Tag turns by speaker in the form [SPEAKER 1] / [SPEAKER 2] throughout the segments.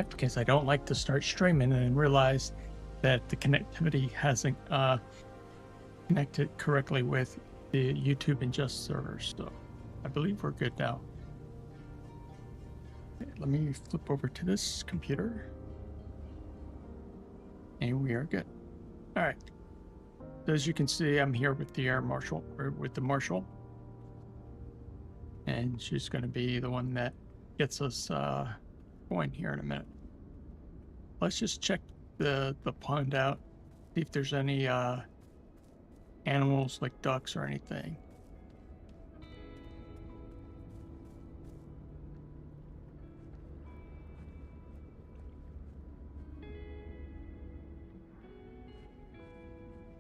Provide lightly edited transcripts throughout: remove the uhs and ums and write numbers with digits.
[SPEAKER 1] because I don't like to start streaming and then realize that the connectivity hasn't connected correctly with the YouTube ingest server. So I believe we're good now. Okay, let me flip over to this computer. And we are good. All right. So as you can see, I'm here with the air marshal, or with the marshal. And she's going to be the one that gets us going here in a minute. Let's just check the pond out, see if there's any animals like ducks or anything.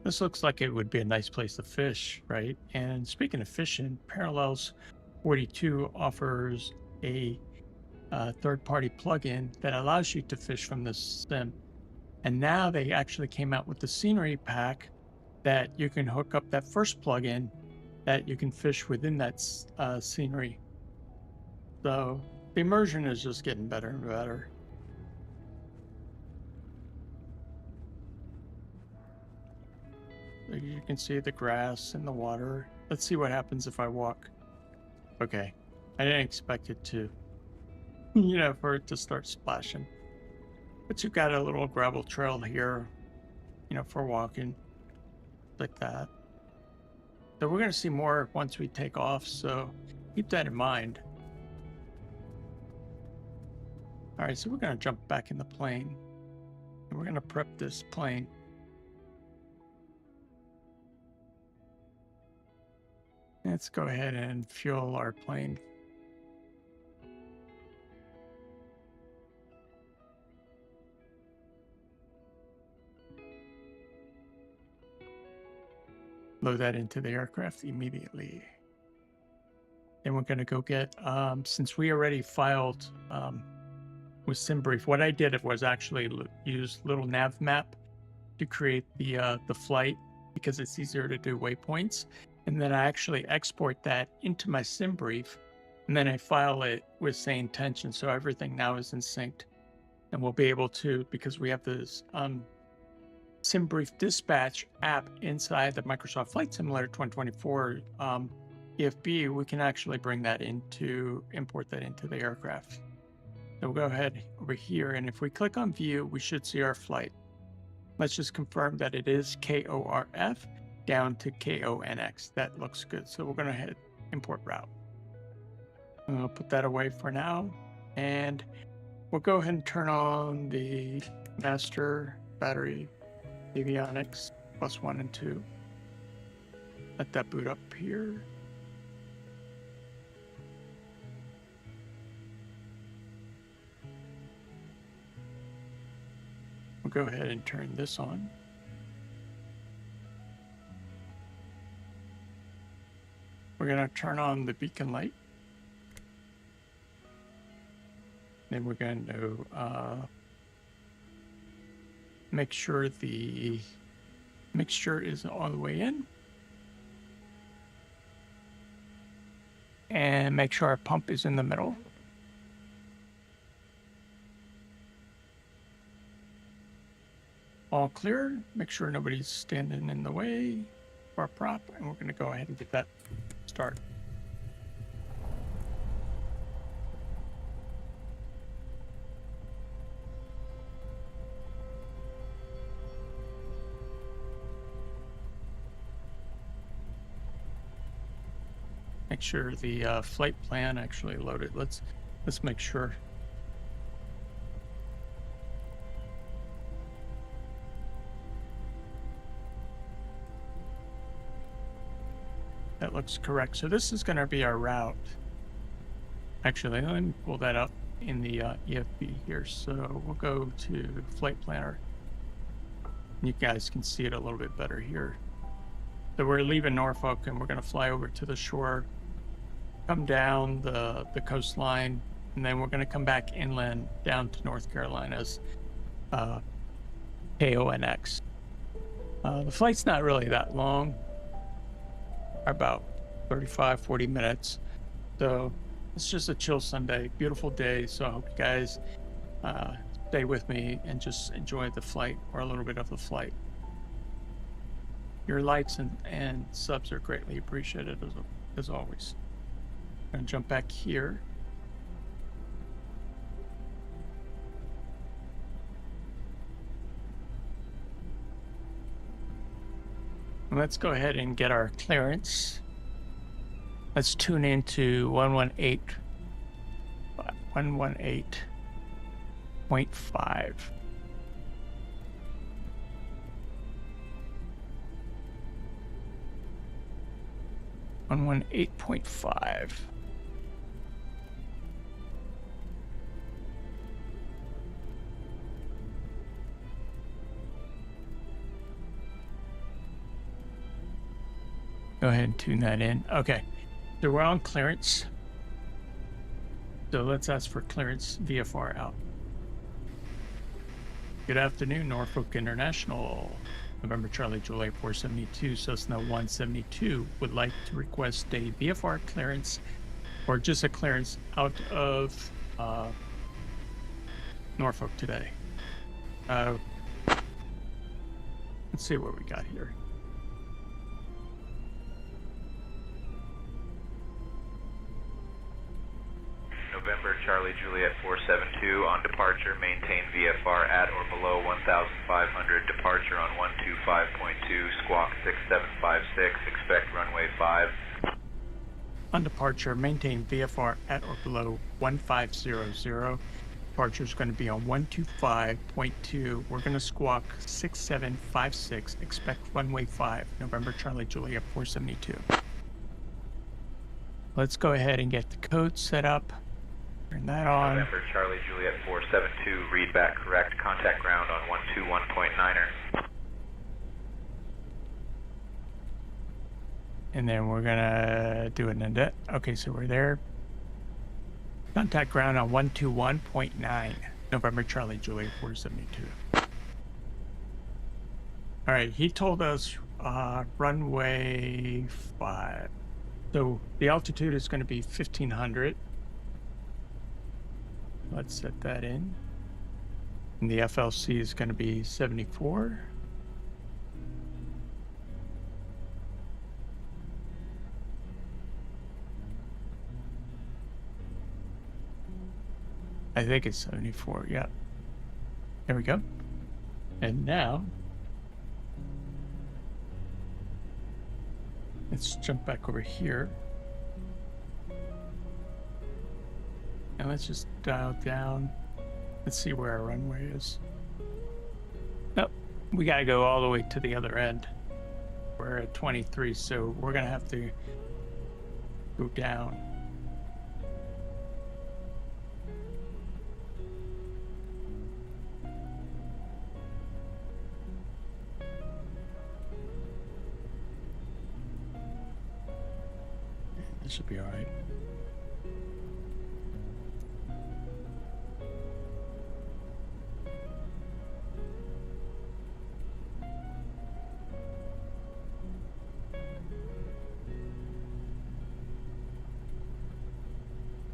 [SPEAKER 1] This looks like it would be a nice place to fish, right? And speaking of fishing, Parallels 42 offers a third-party plugin that allows you to fish from this sim. And now they actually came out with the scenery pack that you can hook up that first plugin that you can fish within that scenery. So the immersion is just getting better and better. So you can see the grass and the water. Let's see what happens if I walk. Okay, I didn't expect it to, for it to start splashing. But you've got a little gravel trail here, for walking, like that. So we're going to see more once we take off, so keep that in mind. All right, so we're going to jump back in the plane, and we're going to prep this plane. Let's go ahead and fuel our plane. Load that into the aircraft immediately. Then we're going to go get, since we already filed with SimBrief, what I did was actually use little nav map to create the flight, because it's easier to do waypoints. And then I actually export that into my SimBrief, and then I file it with same tension, so everything now is in sync. And we'll be able to, because we have this SimBrief dispatch app inside the Microsoft Flight Simulator 2024 EFB, we can actually bring that import that into the aircraft. So we'll go ahead over here, and if we click on view, we should see our flight. Let's just confirm that it is KORF down to KONX. That looks good. So we're going to hit import route. I'll put that away for now, and we'll go ahead and turn on the master battery avionics +1 and 2. Let that boot up here. We'll go ahead and turn this on. We're going to turn on the beacon light. Then we're going to make sure the mixture is all the way in. And make sure our pump is in the middle. All clear. Make sure nobody's standing in the way of our prop. And we're going to go ahead and get that start. Make sure the flight plan actually loaded. Let's make sure. That looks correct. So this is going to be our route. Actually, let me pull that up in the EFB here. So we'll go to Flight Planner. You guys can see it a little bit better here. So we're leaving Norfolk, and we're going to fly over to the shore, come down the coastline, and then we're going to come back inland down to North Carolina's KONX. The flight's not really that long, about 35-40 minutes. So it's just a chill Sunday, beautiful day. So I hope you guys stay with me and just enjoy the flight or a little bit of the flight. Your likes and subs are greatly appreciated as always. I'm gonna jump back here. Let's go ahead and get our clearance. Let's tune into 118.5. 118.5. Go ahead and tune that in. Okay, so we're on clearance. So let's ask for clearance VFR out. Good afternoon, Norfolk International. November Charlie Juliet 472, Cessna 172 would like to request a VFR clearance or just a clearance out of Norfolk today. Let's see what we got here.
[SPEAKER 2] November Charlie Juliet 472 on departure, maintain VFR at or below 1,500, departure on 125.2, squawk 6756, expect runway 5.
[SPEAKER 1] On departure, maintain VFR at or below 1500. Departure is going to be on 125.2. We're going to squawk 6756, expect runway 5, November Charlie Juliet 472. Let's go ahead and get the code set up. Turn that on.
[SPEAKER 2] November Charlie Juliet 472, read back correct, contact ground on 121.9er.
[SPEAKER 1] And then we're gonna do an indent. Okay, so we're there. Contact ground on 121.9, November Charlie Juliet 472. All right, he told us runway 5. So the altitude is going to be 1500. Let's set that in. And the FLC is going to be 74. I think it's 74, yeah. There we go. And now, let's jump back over here. And let's just dial down. Let's see where our runway is. Nope, we gotta go all the way to the other end. We're at 23, so we're gonna have to go down. This should be all right.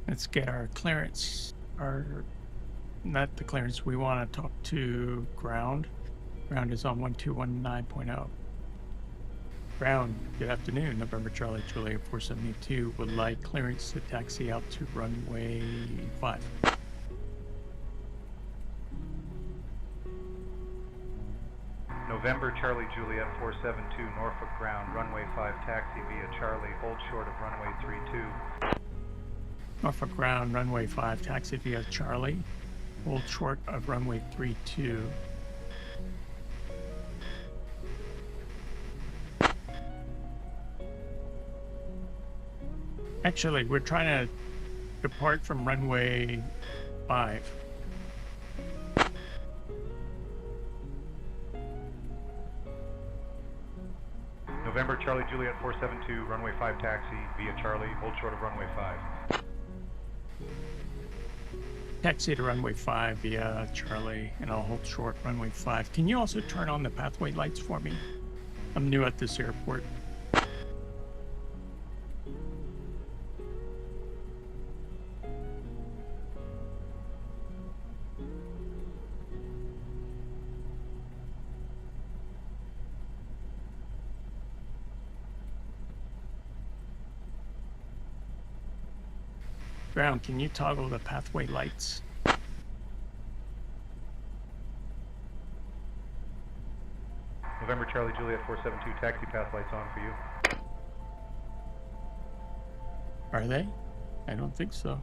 [SPEAKER 1] Let's get our clearance, not the clearance, we want to talk to ground. Ground is on 1219.0. Ground, good afternoon, November Charlie Juliet 472 would like clearance to taxi out to runway 5.
[SPEAKER 3] November Charlie Juliet 472, Norfolk ground, runway 5 taxi via Charlie, hold short of runway 32.
[SPEAKER 1] Norfolk ground, runway 5, taxi via Charlie, hold short of runway 32. Actually, we're trying to depart from runway 5.
[SPEAKER 3] November Charlie Juliet 472, runway 5 taxi via Charlie, hold short of runway 5.
[SPEAKER 1] Taxi to runway 5 via Charlie, and I'll hold short runway 5. Can you also turn on the pathway lights for me? I'm new at this airport. Ground, can you toggle the pathway lights?
[SPEAKER 3] November Charlie Juliet 472, taxi path lights on for you.
[SPEAKER 1] Are they? I don't think so.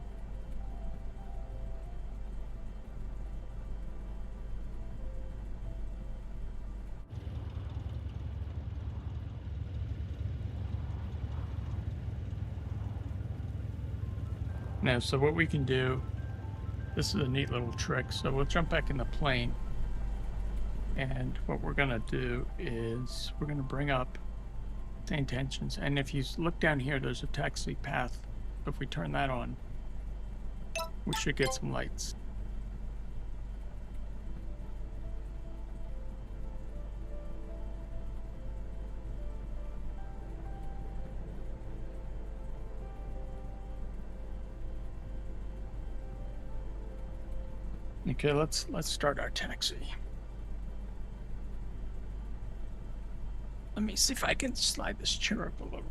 [SPEAKER 1] Now, so what we can do, this is a neat little trick. So we'll jump back in the plane. And what we're going to do is we're going to bring up the intentions. And if you look down here, there's a taxi path. If we turn that on, we should get some lights. Okay, let's start our taxi. Let me see if I can slide this chair up a little.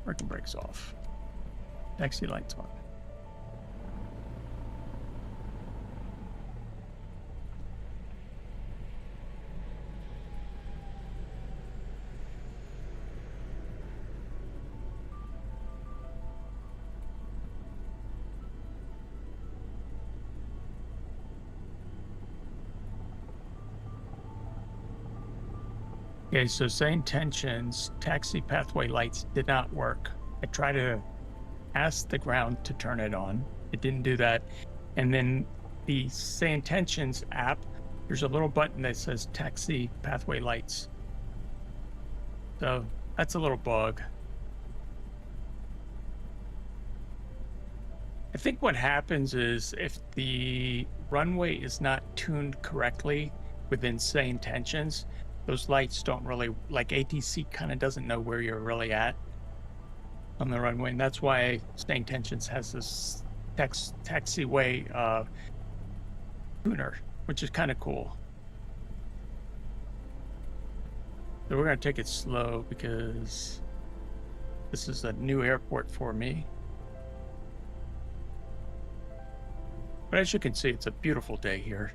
[SPEAKER 1] Working brakes off. Taxi lights on. Okay, so say intentions, taxi pathway lights did not work. I tried to ask the ground to turn it on. It didn't do that. And then the say intentions app, there's a little button that says taxi pathway lights. So that's a little bug. I think what happens is if the runway is not tuned correctly within say intentions, those lights don't really, like ATC kind of doesn't know where you're really at on the runway. And that's why say intentions has this taxiway tuner, which is kind of cool. So we're going to take it slow because this is a new airport for me. But as you can see, it's a beautiful day here.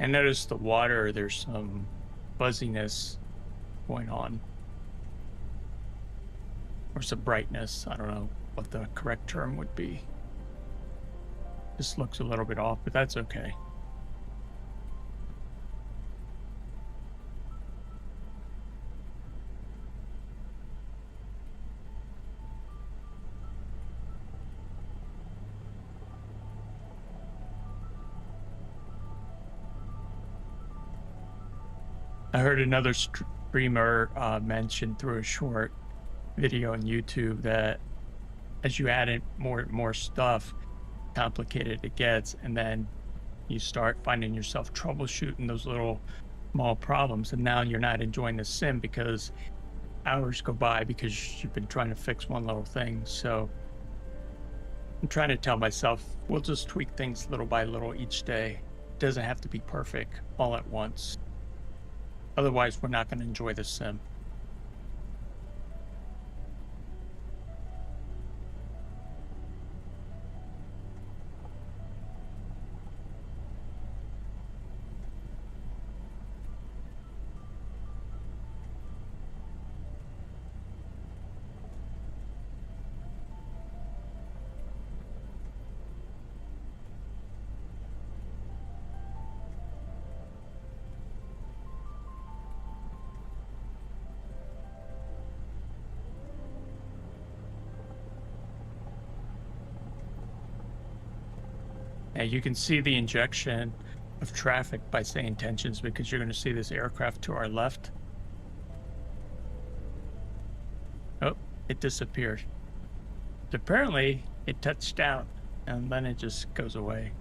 [SPEAKER 1] And notice the water, there's some fuzziness going on. Or some brightness. I don't know what the correct term would be. This looks a little bit off, but that's okay. I heard another streamer mention through a short video on YouTube that as you add in more stuff, complicated it gets, and then you start finding yourself troubleshooting those little small problems, and now you're not enjoying the sim because hours go by because you've been trying to fix one little thing. So I'm trying to tell myself we'll just tweak things little by little each day. It doesn't have to be perfect all at once. Otherwise, we're not going to enjoy the sim. Now you can see the injection of traffic by say intentions because you're going to see this aircraft to our left. Oh, it disappeared. Apparently, it touched down, and then it just goes away.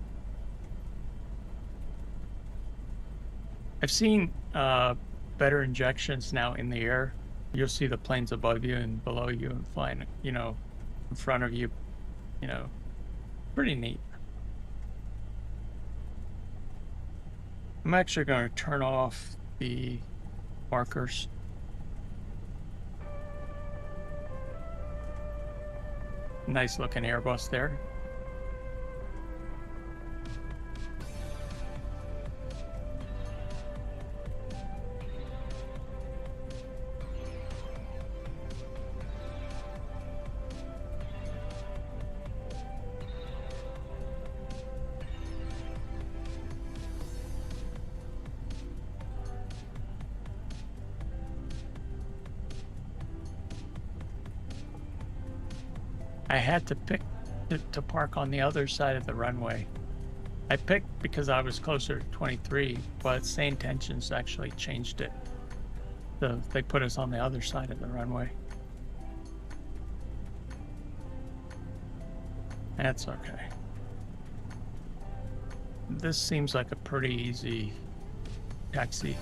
[SPEAKER 1] I've seen better injections now in the air. You'll see the planes above you and below you and flying, you know, in front of you, you know, pretty neat. I'm actually going to turn off the markers. Nice looking Airbus there. I had to pick to park on the other side of the runway. I picked because I was closer to 23, but St. Tensions actually changed it. So they put us on the other side of the runway. That's okay. This seems like a pretty easy taxi.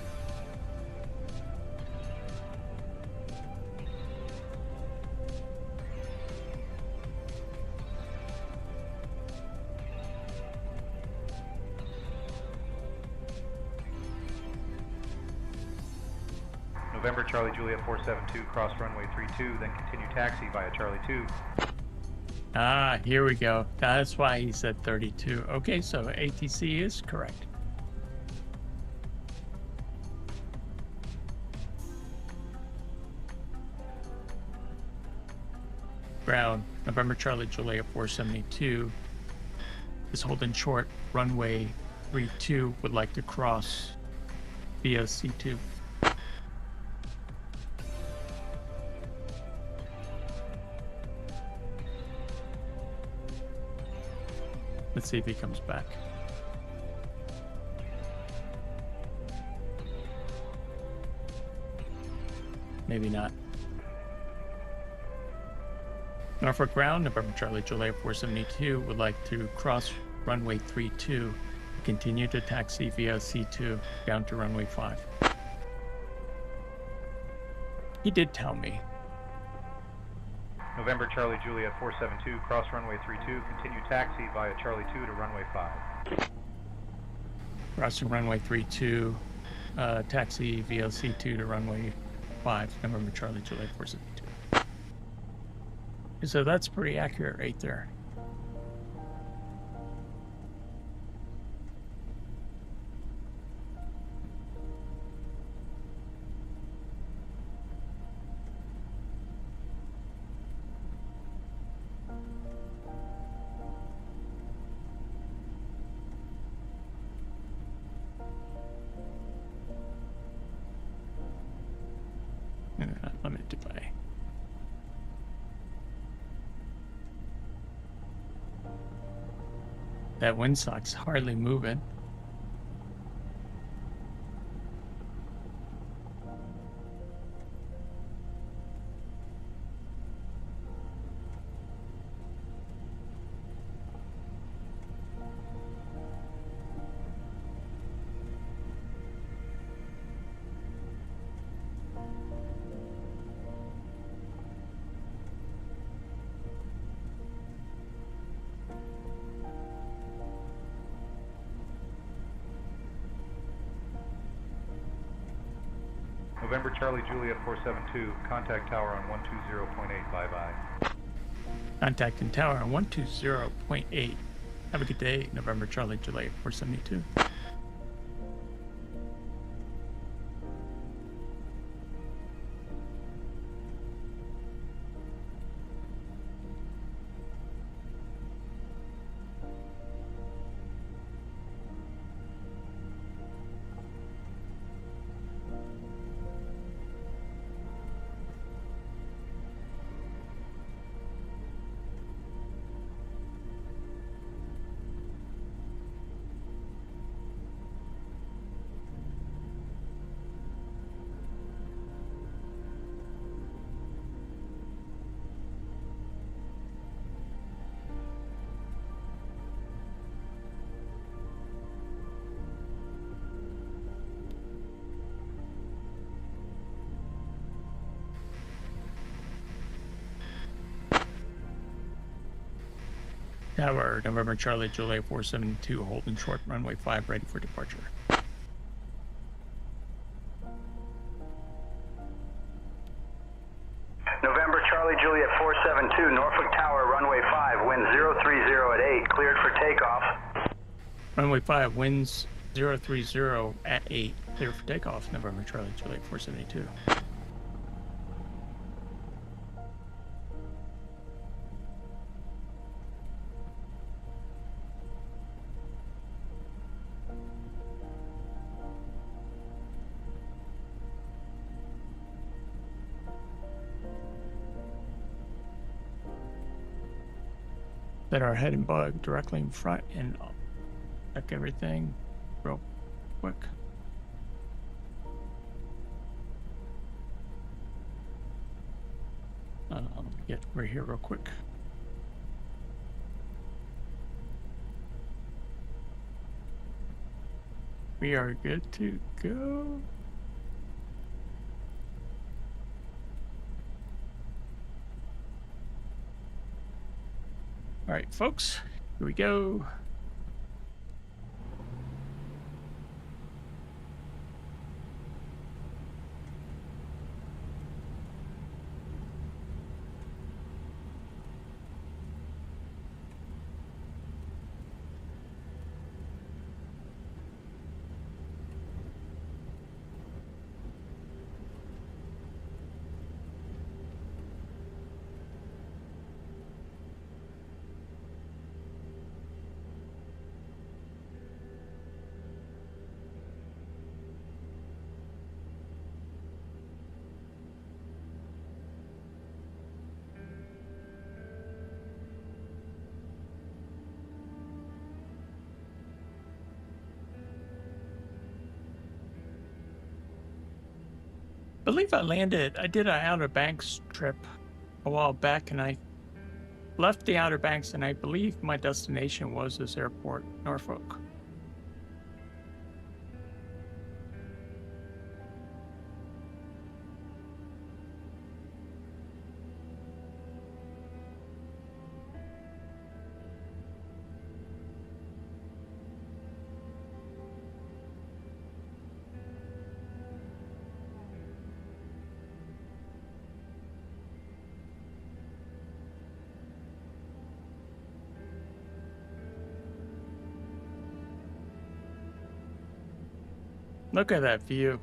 [SPEAKER 3] November Charlie Juliet 472, cross runway 32, then continue taxi via Charlie 2.
[SPEAKER 1] Ah, here we go. That's why he said 32. Okay, so ATC is correct. Ground, November Charlie Juliet 472 is holding short runway 32, would like to cross via C2. Let's see if he comes back. Maybe not. Norfolk ground, November Charlie Juliet 472 would like to cross runway 32, continue to taxi via C2 down to runway 5. He did tell me.
[SPEAKER 3] November Charlie Juliet 472, cross runway 32, continue taxi via Charlie 2 to runway 5.
[SPEAKER 1] Crossing runway 32, taxi via C2 to runway 5, November Charlie Juliet 472. So that's pretty accurate right there. Limited by. That windsock's hardly moving.
[SPEAKER 3] November Charlie Juliet 472, contact tower on 120.8, bye-bye.
[SPEAKER 1] Contacting tower on 120.8. Have a good day, November Charlie Juliet 472. Tower, November Charlie Juliet 472, holding short, runway 5, ready for departure.
[SPEAKER 4] November Charlie Juliet 472, Norfolk Tower, runway 5, wind 030 at 8, cleared for takeoff.
[SPEAKER 1] Runway 5, winds 030 at 8, clear for takeoff, November Charlie Juliet 472. Set our head and bug directly in front and check everything real quick. Get right here real quick. We are good to go. All right, folks, here we go. I believe I did an Outer Banks trip a while back, and I left the Outer Banks, and I believe my destination was this airport, Norfolk. Look at that view.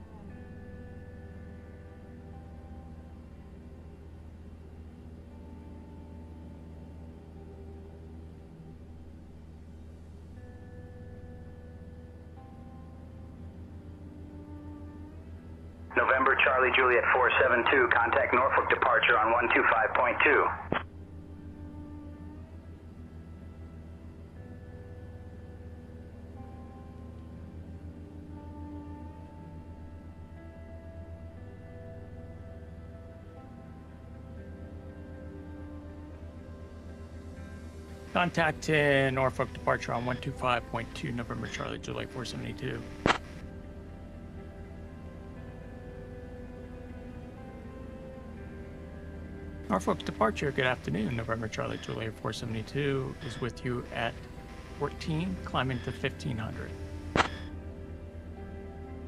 [SPEAKER 4] November Charlie Juliet 472, contact Norfolk departure on 125.2.
[SPEAKER 1] Contact in Norfolk departure on 125.2, November Charlie Juliet 472. Norfolk departure, good afternoon. November Charlie Juliet 472 is with you at 14, climbing to 1500.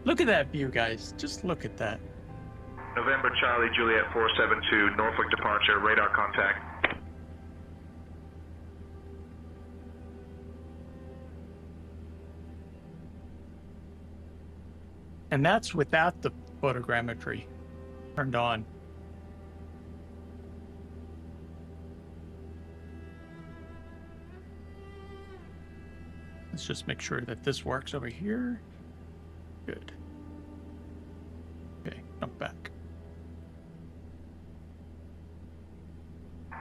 [SPEAKER 1] Look at that view, guys. Just look at that.
[SPEAKER 2] November Charlie Juliet 472, Norfolk departure, radar contact.
[SPEAKER 1] And that's without the photogrammetry turned on. Let's just make sure that this works over here. Good. Okay, jump back.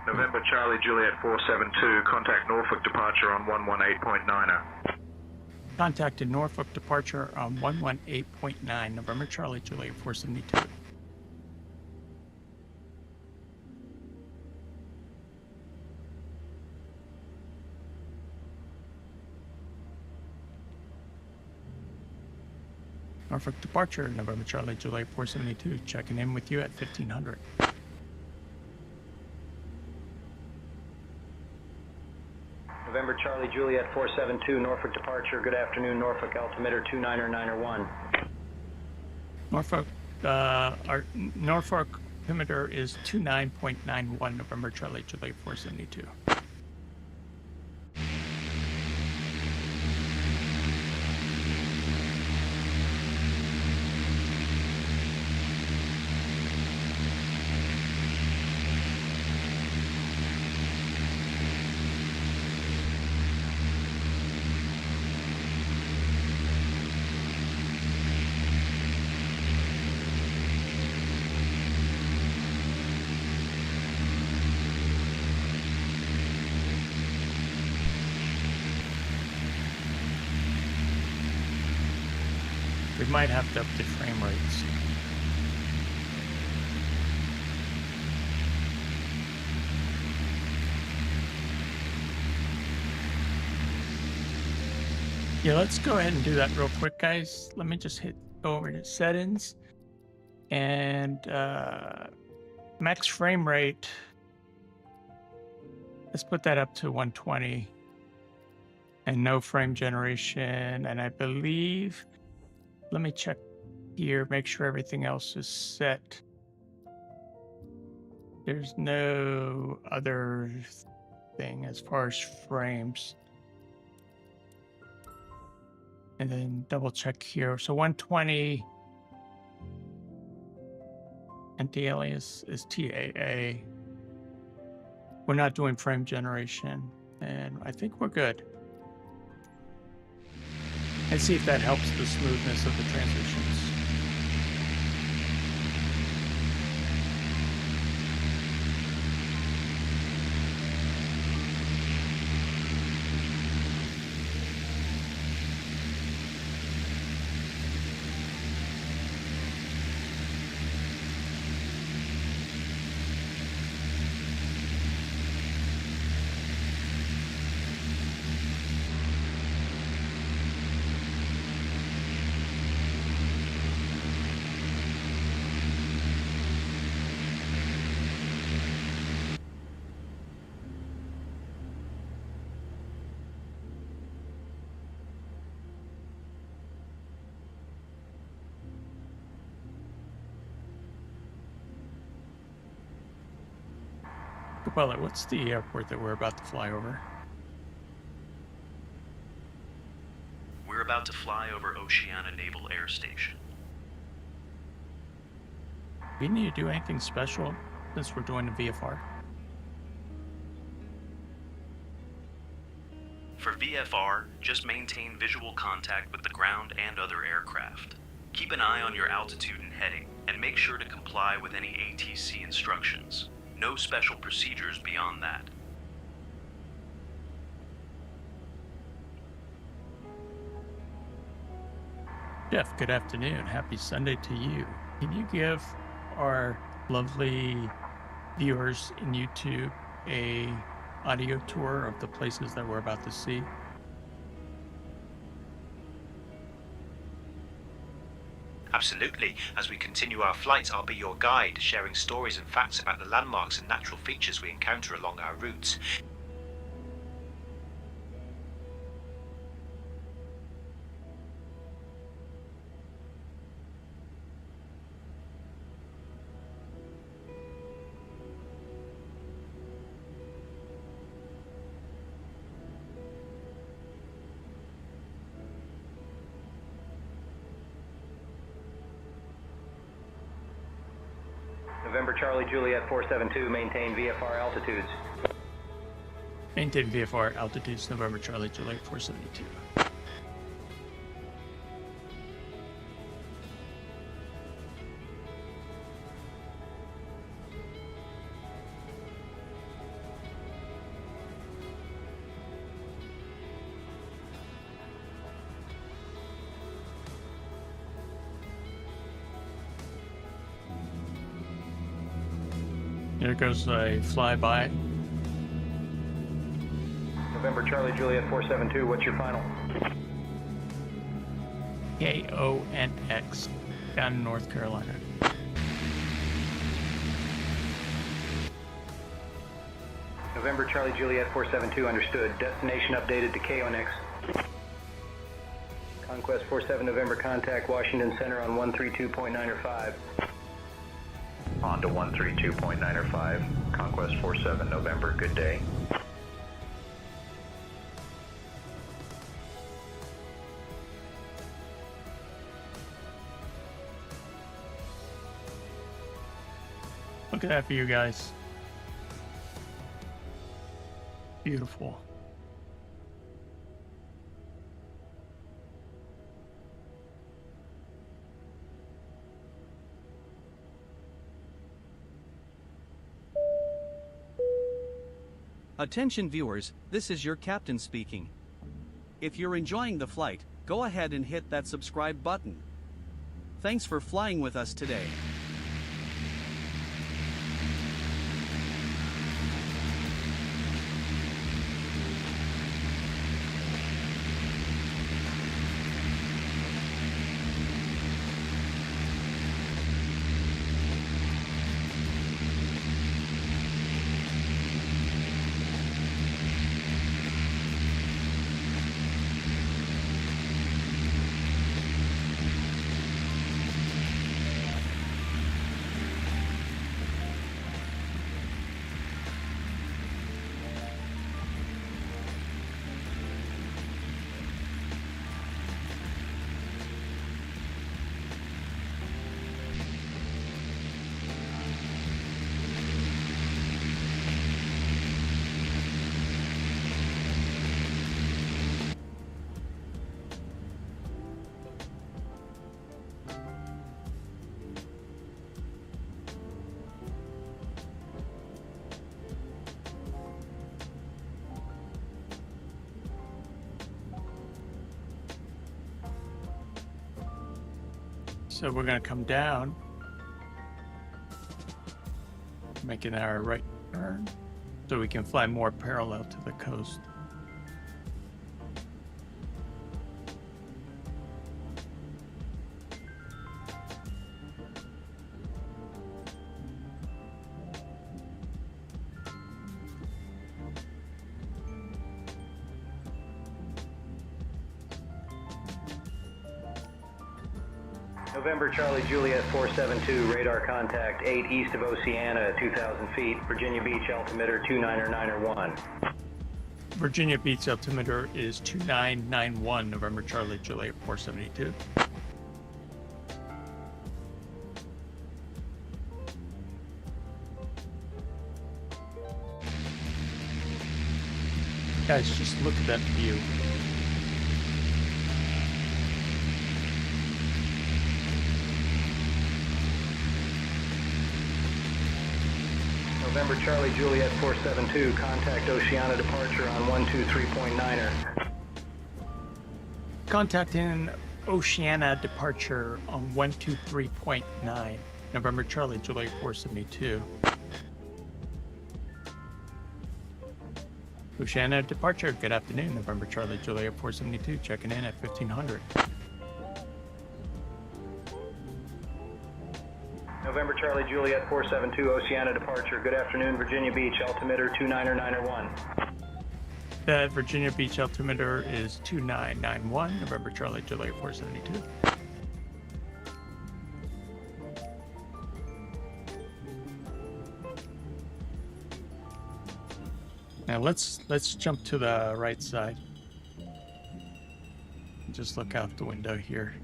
[SPEAKER 2] November Charlie Juliet 472, contact Norfolk departure on 118.90.
[SPEAKER 1] Contacted Norfolk departure on 118.9, November Charlie Juliet 472. Norfolk departure, November Charlie Juliet 472, checking in with you at 1500.
[SPEAKER 4] Charlie Juliet 472, Norfolk departure. Good afternoon, Norfolk altimeter 299er1.
[SPEAKER 1] Norfolk, our Norfolk altimeter is 29.91, November Charlie Juliet 472. We might have to up the frame rates. Yeah, let's go ahead and do that real quick, guys. Let me just go over to settings and max frame rate. Let's put that up to 120 and no frame generation. And I believe, let me check here, make sure everything else is set. There's no other thing as far as frames. And then double check here. So 120 anti-alias is TAA. We're not doing frame generation, and I think we're good. And see if that helps the smoothness of the transitions. Well, what's the airport that we're about to fly over?
[SPEAKER 5] We're about to fly over Oceana Naval Air Station.
[SPEAKER 1] We need to do anything special since we're doing the VFR?
[SPEAKER 5] For VFR, just maintain visual contact with the ground and other aircraft. Keep an eye on your altitude and heading, and make sure to comply with any ATC instructions. No special procedures beyond that.
[SPEAKER 1] Jeff, good afternoon. Happy Sunday to you. Can you give our lovely viewers in YouTube a audio tour of the places that we're about to see?
[SPEAKER 6] Absolutely. As we continue our flight, I'll be your guide, sharing stories and facts about the landmarks and natural features we encounter along our routes.
[SPEAKER 4] November Charlie Juliet 472, maintain VFR altitudes.
[SPEAKER 1] Maintain VFR altitudes, November Charlie Juliet 472. Here goes a flyby.
[SPEAKER 4] November Charlie Juliet 472, what's your final?
[SPEAKER 1] KONX, down in North Carolina.
[SPEAKER 4] November Charlie Juliet 472, understood. Destination updated to KONX. Conquest 47 November, contact Washington Center on 132.905.
[SPEAKER 2] On to 132.905. Conquest 47 November, good day.
[SPEAKER 1] Look at that for you guys. Beautiful.
[SPEAKER 7] Attention viewers, this is your captain speaking. If you're enjoying the flight, go ahead and hit that subscribe button. Thanks for flying with us today.
[SPEAKER 1] So we're going to come down, making our right turn, so we can fly more parallel to the coast.
[SPEAKER 4] November Charlie Juliet 472, radar contact 8 east of Oceana at 2,000 feet, Virginia Beach altimeter 299er1.
[SPEAKER 1] Virginia Beach altimeter is 2991, November Charlie Juliet 472. Guys, just look at that view.
[SPEAKER 4] November Charlie Juliet 472, contact Oceana departure on 123.9er.
[SPEAKER 1] Contacting Oceana departure on 123.9, November Charlie Juliet 472. Oceana departure, good afternoon, November Charlie Juliet 472, checking in at 1500.
[SPEAKER 4] November Charlie Juliet 472, Oceana departure, good afternoon, Virginia Beach, altimeter 299er1.
[SPEAKER 1] That Virginia Beach altimeter is 2991, November Charlie Juliet 472. Now let's jump to the right side. Just look out the window here.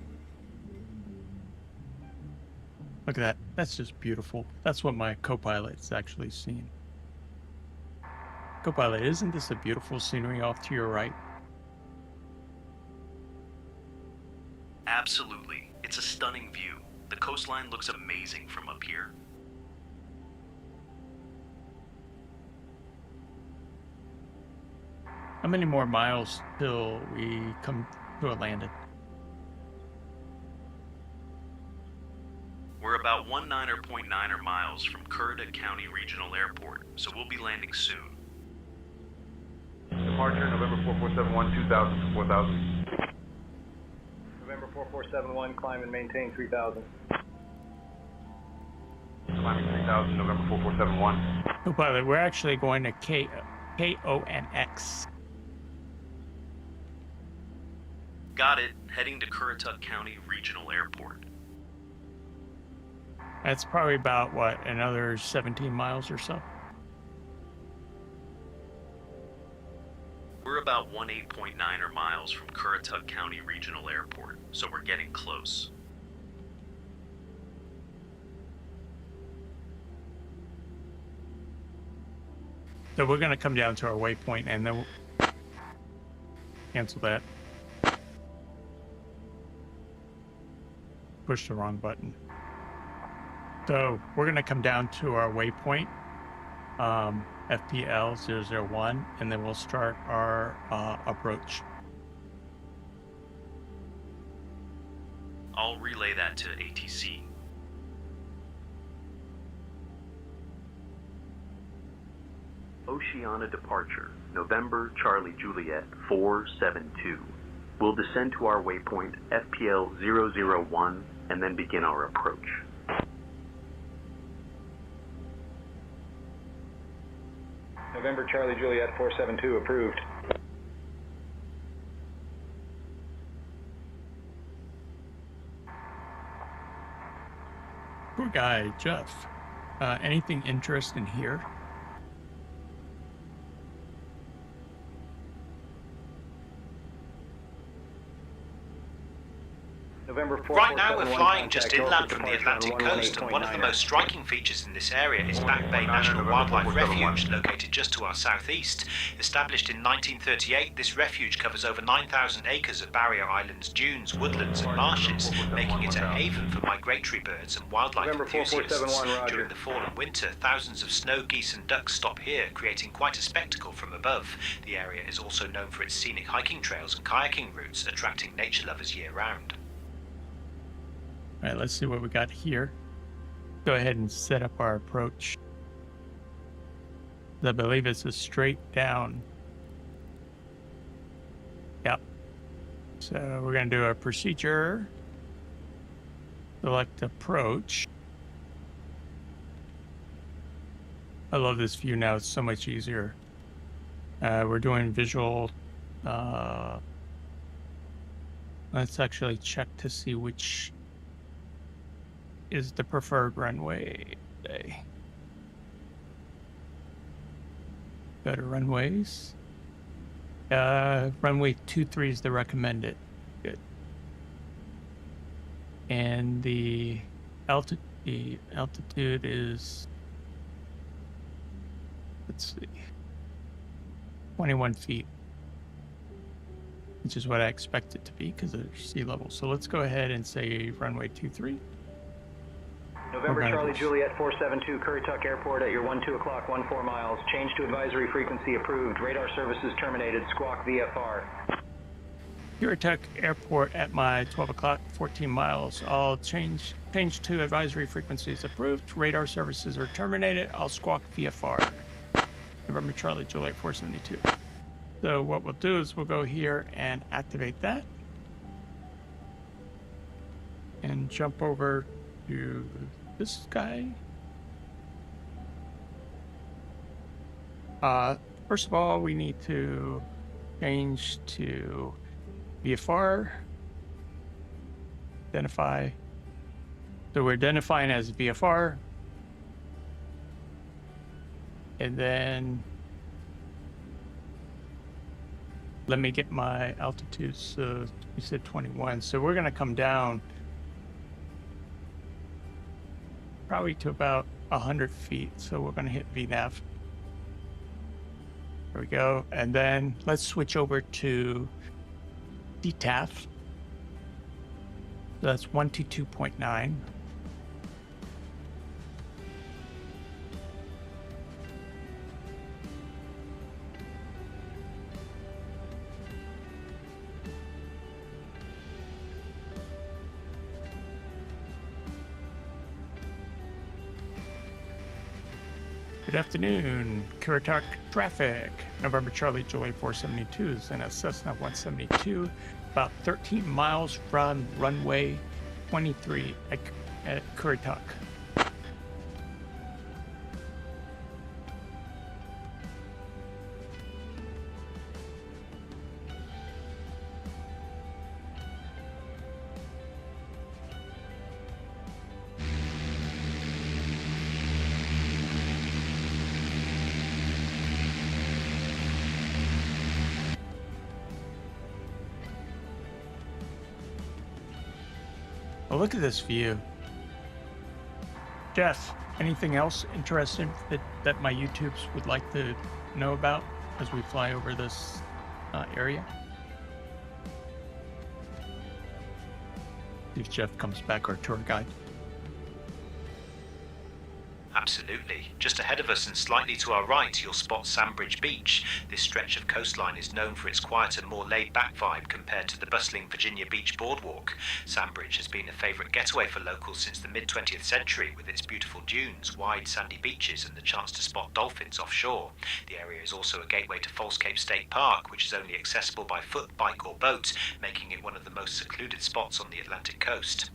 [SPEAKER 1] Look at that. That's just beautiful. That's what my co-pilot's actually seen. Co-pilot, isn't this a beautiful scenery off to your right?
[SPEAKER 5] Absolutely. It's a stunning view. The coastline looks amazing from up here.
[SPEAKER 1] How many more miles till we come to a landing?
[SPEAKER 5] We're about 19.9 miles from Currituck County Regional Airport, so we'll be landing soon.
[SPEAKER 2] Departure November 4471, 2000 to 4000.
[SPEAKER 4] November 4471, climb and maintain 3000.
[SPEAKER 2] Climb
[SPEAKER 8] climbing 3000, November 4471.
[SPEAKER 1] Co-pilot, we're actually going to KONX.
[SPEAKER 5] Got it. Heading to Currituck County Regional Airport.
[SPEAKER 1] That's probably about, what, another 17 miles or so?
[SPEAKER 5] We're about 18.9 miles from Currituck County Regional Airport, so we're getting close.
[SPEAKER 1] So we're going to come down to our waypoint and then we'll cancel that. Push the wrong button. So we're going to come down to our waypoint, FPL 001, and then we'll start our approach.
[SPEAKER 5] I'll relay that to ATC. Oceana departure, November Charlie Juliet 472. We'll descend to our waypoint FPL 001 and then begin our approach.
[SPEAKER 4] November Charlie Juliet 472 approved.
[SPEAKER 1] Poor guy, Jeff. Anything interesting here?
[SPEAKER 4] November 4,
[SPEAKER 6] Right now we're
[SPEAKER 4] 471,
[SPEAKER 6] flying just
[SPEAKER 4] contact
[SPEAKER 6] inland
[SPEAKER 4] Norfolk
[SPEAKER 6] from the
[SPEAKER 4] departure
[SPEAKER 6] Atlantic
[SPEAKER 4] on
[SPEAKER 6] coast, and one of the
[SPEAKER 4] 118.9er.
[SPEAKER 6] most striking features in this area is Back Bay National Wildlife Refuge, located just to our southeast. Established in 1938, this refuge covers over 9,000 acres of barrier islands, dunes, woodlands and marshes, making it a haven for migratory birds and wildlife
[SPEAKER 4] November
[SPEAKER 6] enthusiasts.
[SPEAKER 4] 4471, roger.
[SPEAKER 6] During the fall and winter, thousands of snow geese and ducks stop here, creating quite a spectacle from above. The area is also known for its scenic hiking trails and kayaking routes, attracting nature lovers year-round.
[SPEAKER 1] All right, let's see what we got here. Go ahead and set up our approach. I believe it's a straight down. Yep. So we're going to do our procedure. Select approach. I love this view now. It's so much easier. We're doing visual. Let's actually check to see which is the preferred runway today. Go to runways. Runway 23 is the recommended. Good. And the altitude is, let's see, 21 feet, which is what I expect it to be because of sea level. So let's go ahead and say runway 23.
[SPEAKER 4] November Charlie Juliet 472, Currituck Airport at your 12 o'clock, 14 miles. Change to advisory frequency approved. Radar services terminated. Squawk VFR.
[SPEAKER 1] Currituck Airport at my 12 o'clock, 14 miles. I'll change to advisory frequencies approved. Radar services are terminated. I'll squawk VFR. November Charlie Juliet 472. So what we'll do is we'll go here and activate that. And jump over to this guy. First of all, we need to change to VFR. Identify. So we're identifying as VFR. And then let me get my altitude. So you said 21. So we're going to come down probably to about 100 feet. So we're going to hit VNAV. There we go. And then let's switch over to DTAF. So that's 122.9. Good afternoon, Currituck traffic. November Charlie Juliet 472 is in a Cessna 172, about 13 miles from runway 23 at Currituck. Oh, look at this view. Jeff, anything else interesting that my YouTubes would like to know about as we fly over this area? See if Jeff comes back, our tour guide.
[SPEAKER 6] Absolutely. Just ahead of us and slightly to our right, you'll spot Sandbridge Beach. This stretch of coastline is known for its quieter, more laid-back vibe compared to the bustling Virginia Beach boardwalk. Sandbridge has been a favourite getaway for locals since the mid-20th century, with its beautiful dunes, wide sandy beaches and the chance to spot dolphins offshore. The area is also a gateway to False Cape State Park, which is only accessible by foot, bike or boat, making it one of the most secluded spots on the Atlantic coast.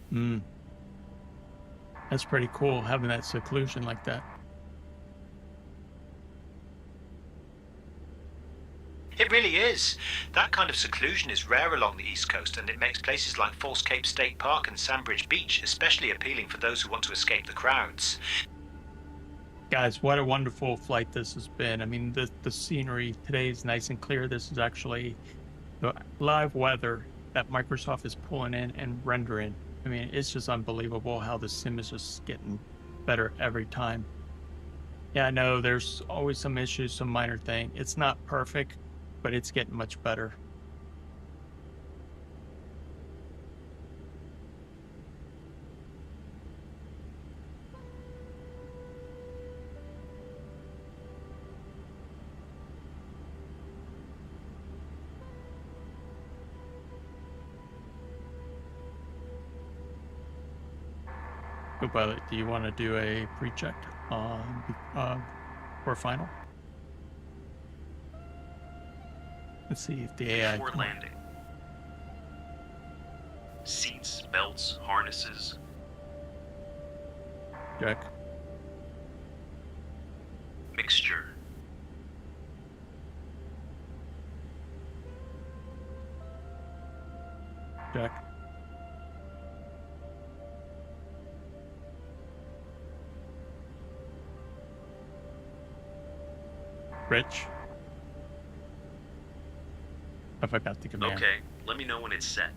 [SPEAKER 1] That's pretty cool, having that seclusion like that.
[SPEAKER 6] It really is. That kind of seclusion is rare along the East Coast, and it makes places like False Cape State Park and Sandbridge Beach especially appealing for those who want to escape the crowds.
[SPEAKER 1] Guys, what a wonderful flight this has been. I mean, the scenery today is nice and clear. This is actually the live weather that Microsoft is pulling in and rendering. I mean, it's just unbelievable how the sim is just getting better every time. Yeah, I know there's always some issues, some minor thing. It's not perfect, but it's getting much better. Pilot, do you want to do a pre-check for final? Let's see if the AI.
[SPEAKER 5] Before landing. Seats, belts, harnesses.
[SPEAKER 1] Check.
[SPEAKER 5] Mixture.
[SPEAKER 1] Check. Rich. I forgot the command.
[SPEAKER 5] Okay, let me know when it's set.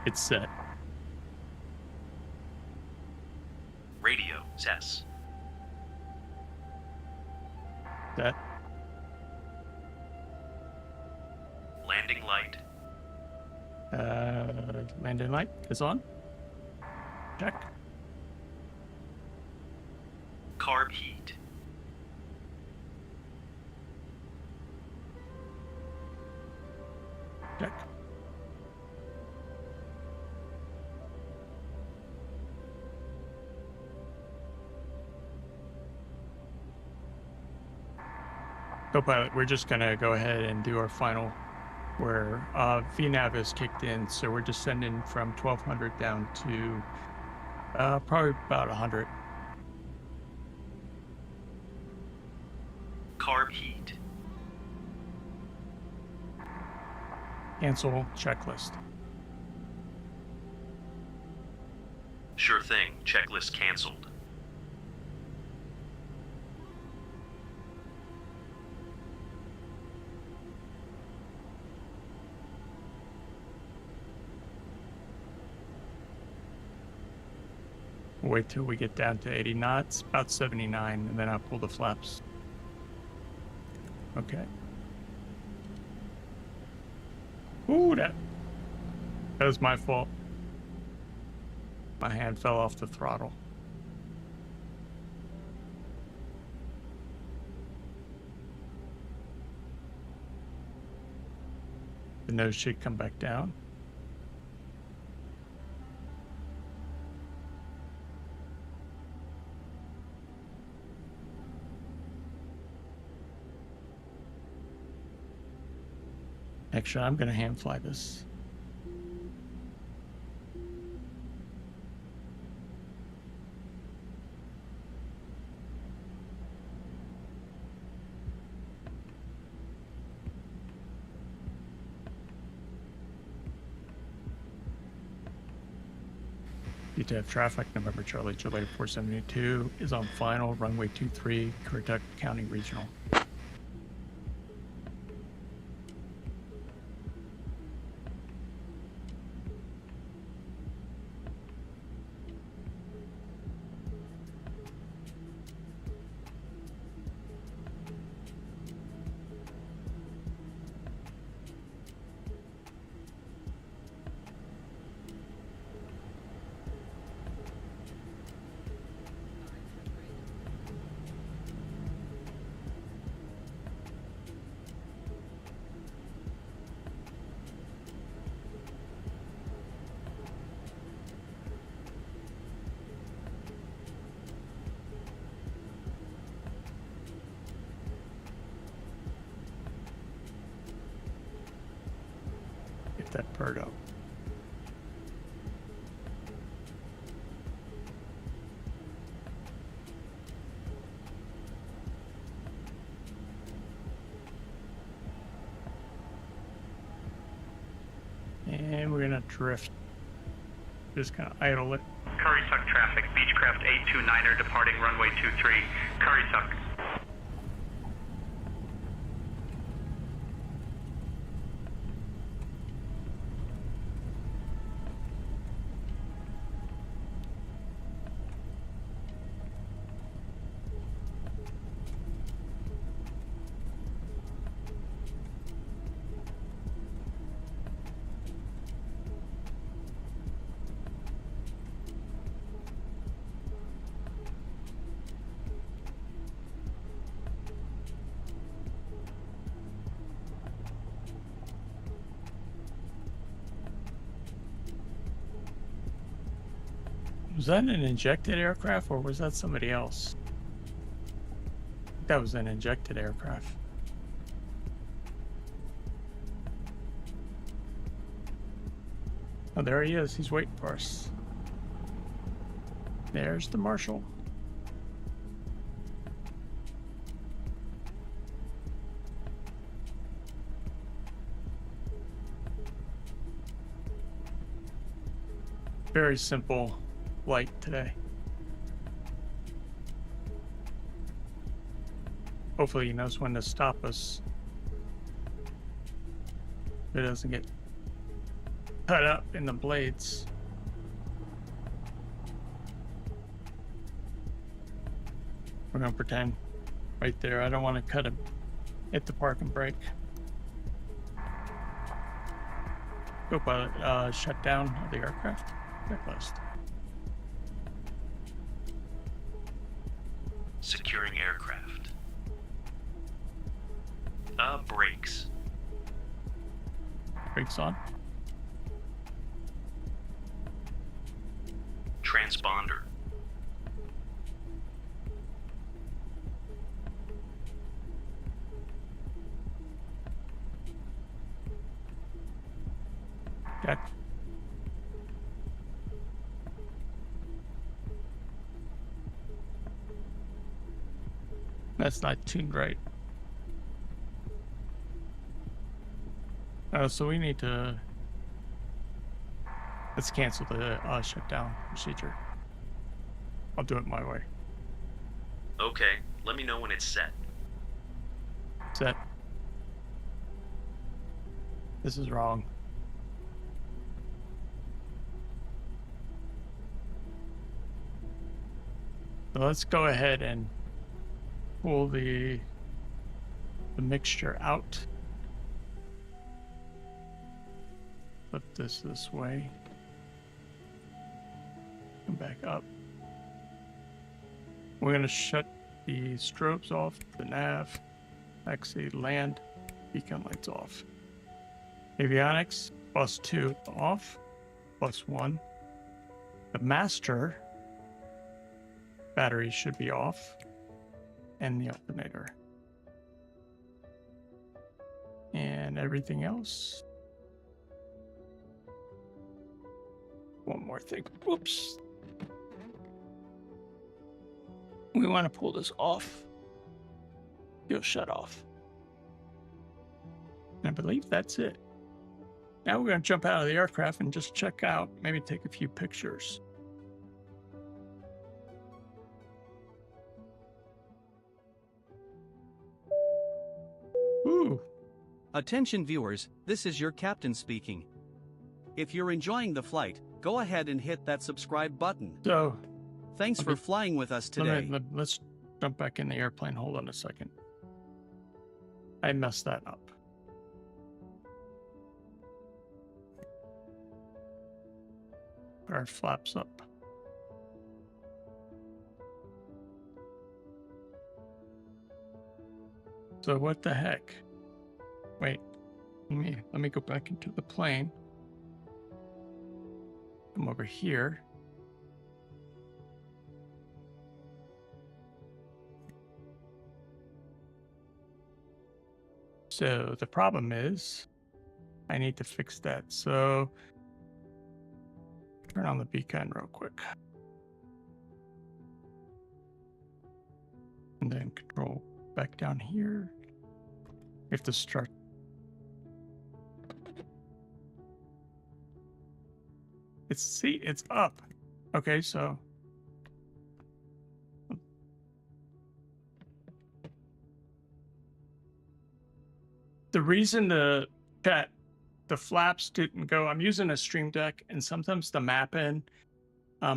[SPEAKER 1] It's set.
[SPEAKER 5] Radio, Cess.
[SPEAKER 1] Set.
[SPEAKER 5] Landing light.
[SPEAKER 1] Landing light is on. Check.
[SPEAKER 5] Carb heat.
[SPEAKER 1] Check. Co-pilot, we're just gonna go ahead and do our final, where VNAV is kicked in, so we're just sending from 1200 down to probably about 100.
[SPEAKER 5] Carb heat.
[SPEAKER 1] Cancel checklist.
[SPEAKER 5] Sure thing. Checklist canceled.
[SPEAKER 1] Wait till we get down to 80 knots, about 79, and then I'll pull the flaps. Okay. Ooh, that was my fault. My hand fell off the throttle. The nose should come back down. Actually, I'm going to hand fly this. DTF traffic, November Charlie Juliet 472 is on final, runway 23, Currituck County Regional. left that bird up. And we're gonna drift. Just kind of idle it.
[SPEAKER 9] Currituck traffic, Beechcraft 829er departing runway 23, Currituck.
[SPEAKER 1] Was that an injected aircraft or was that somebody else? That was an injected aircraft. Oh, there he is. He's waiting for us. There's the Marshal. Very simple flight today. Hopefully he knows when to stop us. If it doesn't get cut up in the blades. We're gonna pretend right there. I don't want to cut him. Hit the park and brake. Go pilot, shut down of the aircraft. Checklist.
[SPEAKER 5] Securing aircraft. Brakes.
[SPEAKER 1] Brakes on.
[SPEAKER 5] Transponder.
[SPEAKER 1] Okay. That's not tuned right. So we need to... Let's cancel the shutdown procedure. I'll do it my way.
[SPEAKER 5] Okay, let me know when it's set.
[SPEAKER 1] Set. This is wrong. So let's go ahead and pull the mixture out. Flip this way. Come back up. We're gonna shut the strobes off, the nav, actually land, beacon lights off. Avionics, bus 2 off, bus 1. The master battery should be off, and the alternator. And everything else. One more thing. Whoops. We want to pull this off. You'll shut off. And I believe that's it. Now we're going to jump out of the aircraft and just check out, maybe take a few pictures. Ooh.
[SPEAKER 7] Attention viewers, this is your captain speaking. If you're enjoying the flight, go ahead and hit that subscribe button.
[SPEAKER 1] So,
[SPEAKER 7] thanks for flying with us today.
[SPEAKER 1] Let's jump back in the airplane. Hold on a second. I messed that up. Put our flaps up. So what the heck? Wait, let me go back into the plane. Come over here. So the problem is I need to fix that. So turn on the beacon real quick. And then control back down here. You have to start. It's up. Okay, so the reason the flaps didn't go, I'm using a Stream Deck, and sometimes the mapping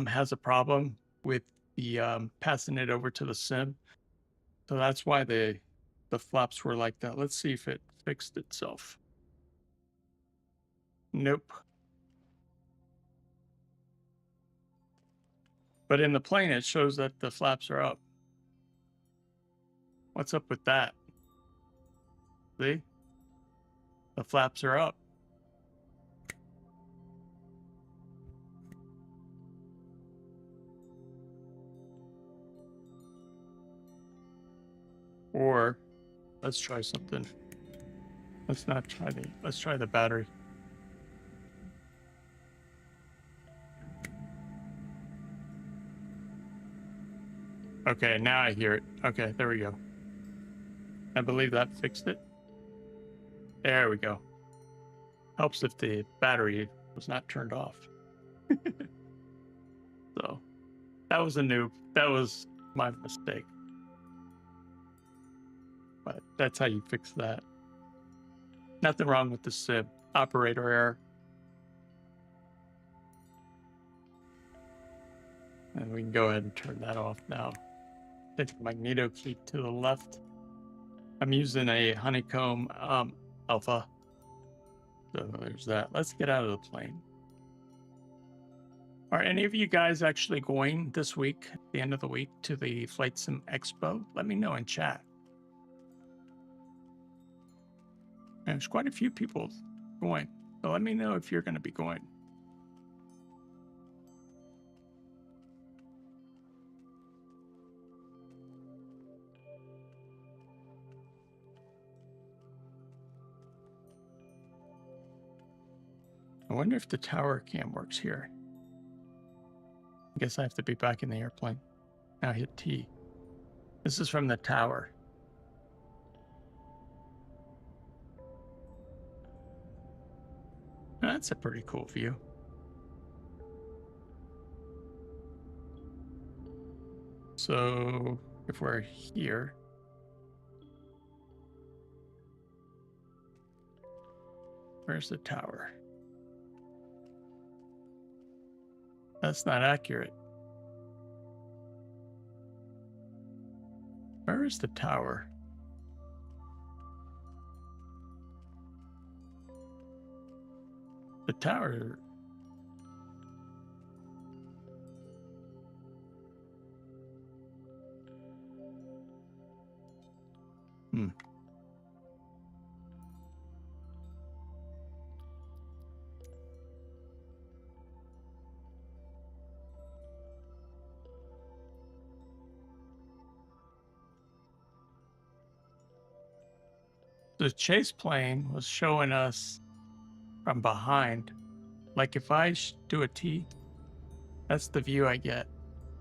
[SPEAKER 1] has a problem with the passing it over to the sim. So that's why the flaps were like that. Let's see if it fixed itself. Nope. But in the plane, it shows that the flaps are up. What's up with that? See? The flaps are up. Or let's try something. Let's not try let's try the battery. Okay, now I hear it. Okay, there we go. I believe that fixed it. There we go. Helps if the battery was not turned off. So that was a noob. That was my mistake. But that's how you fix that. Nothing wrong with the sim. Operator error. And we can go ahead and turn that off now. Take the magneto key to the left. I'm using a honeycomb alpha. So there's that. Let's get out of the plane. Are any of you guys actually going this week, at the end of the week, to the Flight Sim Expo? Let me know in chat. And there's quite a few people going. So let me know if you're going to be going. I wonder if the tower cam works here. I guess I have to be back in the airplane. Now hit T. This is from the tower. That's a pretty cool view. So if we're here, where's the tower? That's not accurate. Where is the tower? The tower. The chase plane was showing us from behind. Like if I do a T, that's the view I get.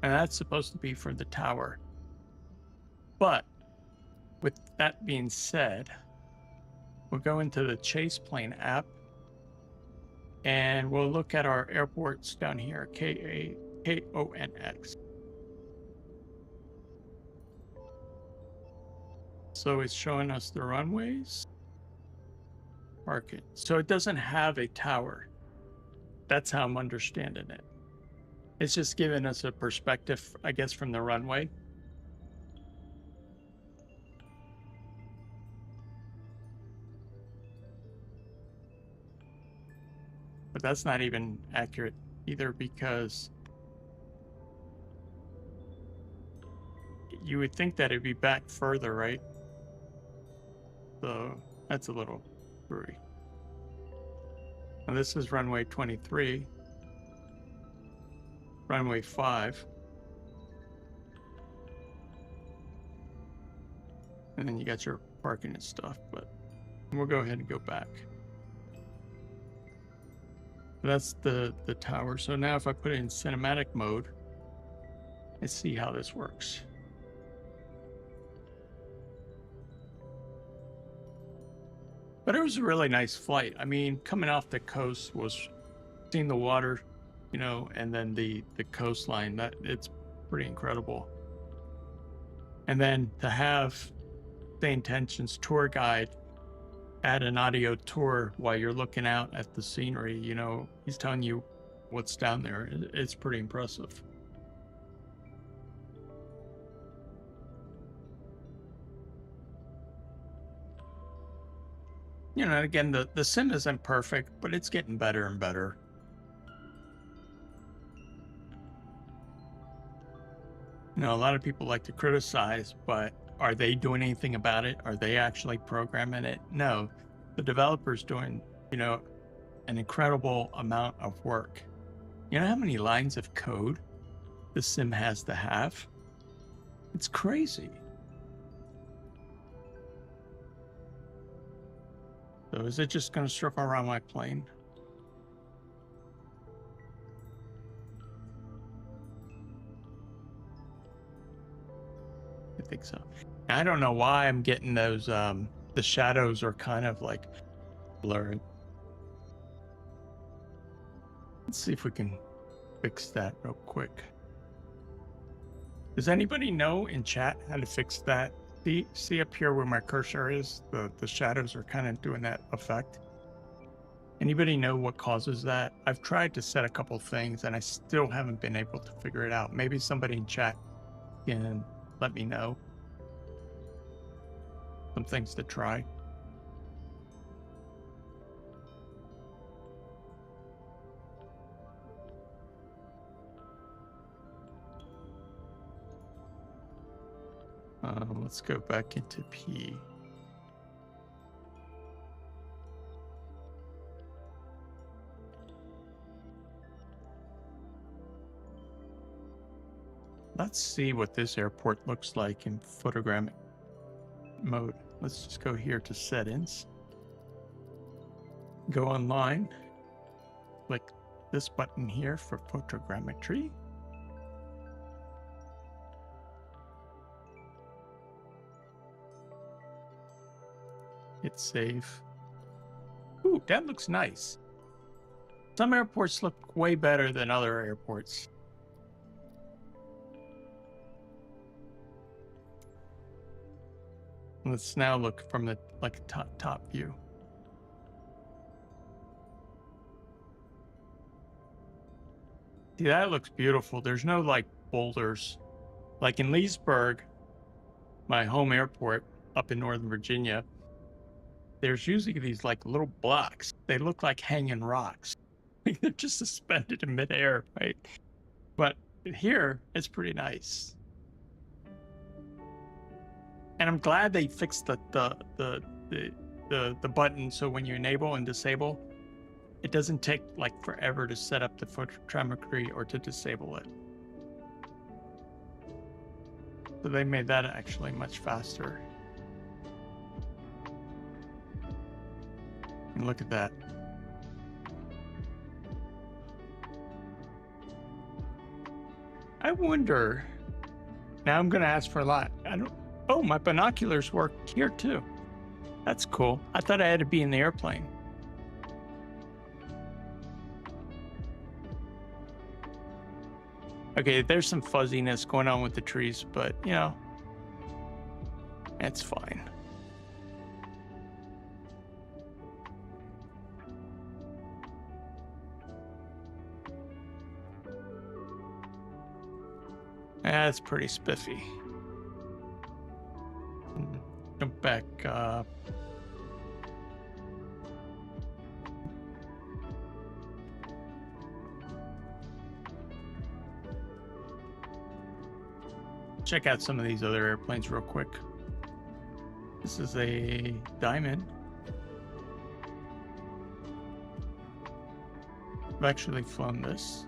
[SPEAKER 1] And that's supposed to be for the tower. But with that being said, we'll go into the chase plane app and we'll look at our airports down here, KONX. So it's showing us the runways. Mark it. So it doesn't have a tower. That's how I'm understanding it. It's just giving us a perspective, I guess, from the runway. But that's not even accurate either, because you would think that it'd be back further, right? So that's a little screwy. And this is runway 23, runway 5. And then you got your parking and stuff, but we'll go ahead and go back. That's the tower. So now if I put it in cinematic mode, let's see how this works. But it was a really nice flight. I mean, coming off the coast was seeing the water, you know, and then the coastline. That it's pretty incredible. And then to have the Intentions tour guide add an audio tour while you're looking out at the scenery, you know, he's telling you what's down there. It's pretty impressive. You know, again, the sim isn't perfect, but it's getting better and better. You know, a lot of people like to criticize, but are they doing anything about it? Are they actually programming it? No. The developer's doing, you know, an incredible amount of work. You know how many lines of code the sim has to have? It's crazy. So is it just going to circle around my plane? I think so. I don't know why I'm getting those, the shadows are kind of like blurred. Let's see if we can fix that real quick. Does anybody know in chat how to fix that? See up here where my cursor is? The shadows are kind of doing that effect. Anybody know what causes that? I've tried to set a couple things and I still haven't been able to figure it out. Maybe somebody in chat can let me know. Some things to try. Let's go back into P. Let's see what this airport looks like in photogrammic mode. Let's just go here to settings. Go online. Click this button here for photogrammetry. Hit save. Ooh, that looks nice. Some airports look way better than other airports. Let's now look from the top view. See, that looks beautiful. There's no like boulders. Like in Leesburg, my home airport up in Northern Virginia, there's usually these like little blocks. They look like hanging rocks. Like they're just suspended in midair, right? But here, it's pretty nice. And I'm glad they fixed the button so when you enable and disable, it doesn't take like forever to set up the photogrammetry or to disable it. So they made that actually much faster. And look at that. I wonder. Now I'm gonna ask for a lot. Oh, my binoculars work here too. That's cool. I thought I had to be in the airplane. Okay, there's some fuzziness going on with the trees, but you know, it's fine. That's pretty spiffy. Jump back up. Check out some of these other airplanes real quick. This is a Diamond. I've actually flown this.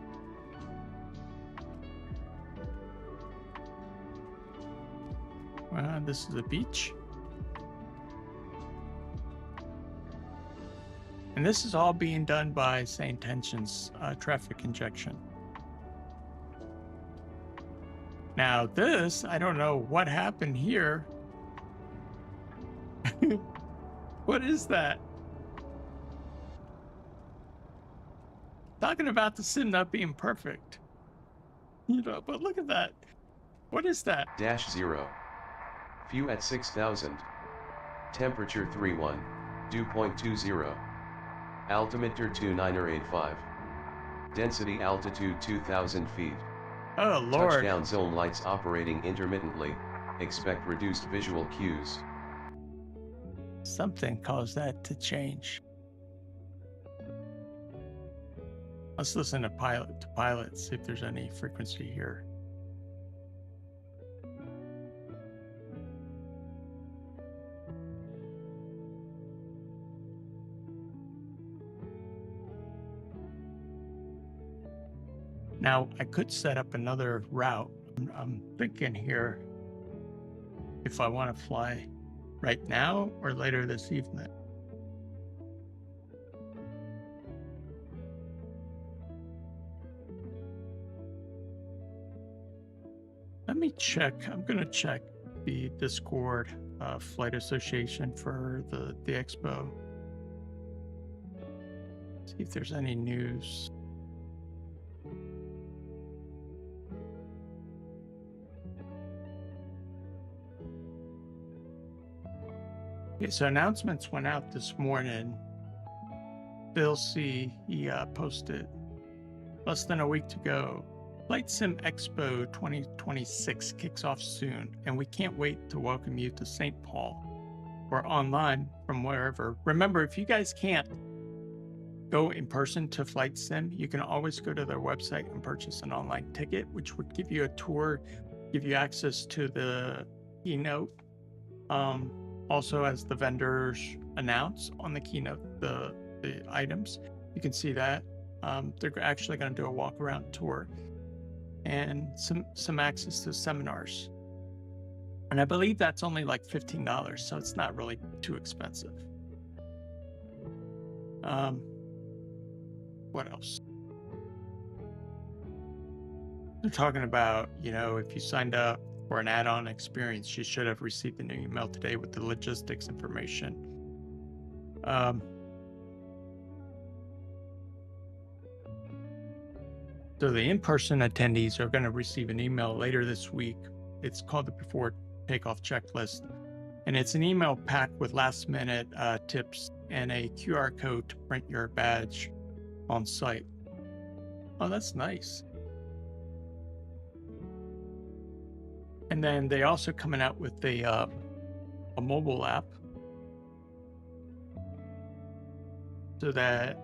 [SPEAKER 1] This is a Beach. And this is all being done by St. Tension's traffic injection. Now this, I don't know what happened here. What is that? Talking about the sim not being perfect. You know, but look at that. What is that?
[SPEAKER 10] -0. Few at 6,000. Temperature 31. Dew point 20. Altimeter 2985. Density altitude 2,000 feet.
[SPEAKER 1] Oh, Lord.
[SPEAKER 10] Touchdown zone lights operating intermittently. Expect reduced visual cues.
[SPEAKER 1] Something caused that to change. Let's listen to pilot, see if there's any frequency here. Now, I could set up another route. I'm thinking here if I want to fly right now or later this evening. Let me check. I'm going to check the Discord Flight Association for the expo. See if there's any news. Okay, so announcements went out this morning. Bill C, he posted less than a week to go. Flight Sim Expo 2026 kicks off soon, and we can't wait to welcome you to St. Paul or online from wherever. Remember, if you guys can't go in person to Flight Sim, you can always go to their website and purchase an online ticket, which would give you a tour, give you access to the keynote. Also, as the vendors announce on the keynote the items, you can see that. They're actually going to do a walk around tour and some access to seminars. And I believe that's only like $15, so it's not really too expensive. What else? They're talking about, you know, if you signed up for an add-on experience, you should have received an email today with the logistics information. So the in-person attendees are going to receive an email later this week. It's called the Before Takeoff Checklist. And it's an email packed with last-minute tips and a QR code to print your badge on site. Oh, that's nice. And then they also coming out with a mobile app so that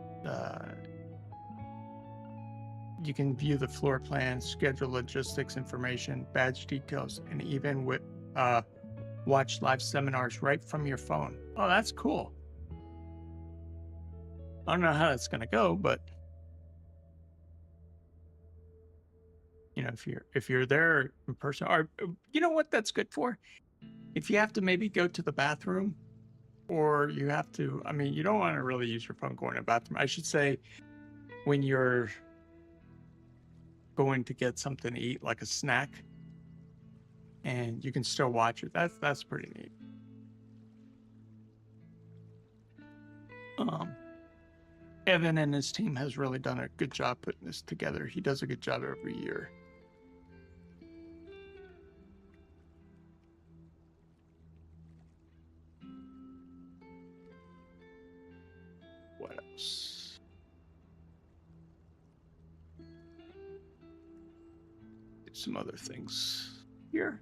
[SPEAKER 1] you can view the floor plan, schedule logistics information, badge details, and even watch live seminars right from your phone. Oh, that's cool. I don't know how that's going to go, but you know, if you're there in person, or you know what that's good for? If you have to maybe go to the bathroom, or you have to, I mean, you don't want to really use your phone going to the bathroom. I should say when you're going to get something to eat, like a snack, and you can still watch it. That's pretty neat. Evan and his team has really done a good job putting this together. He does a good job every year. What else? Some other things here.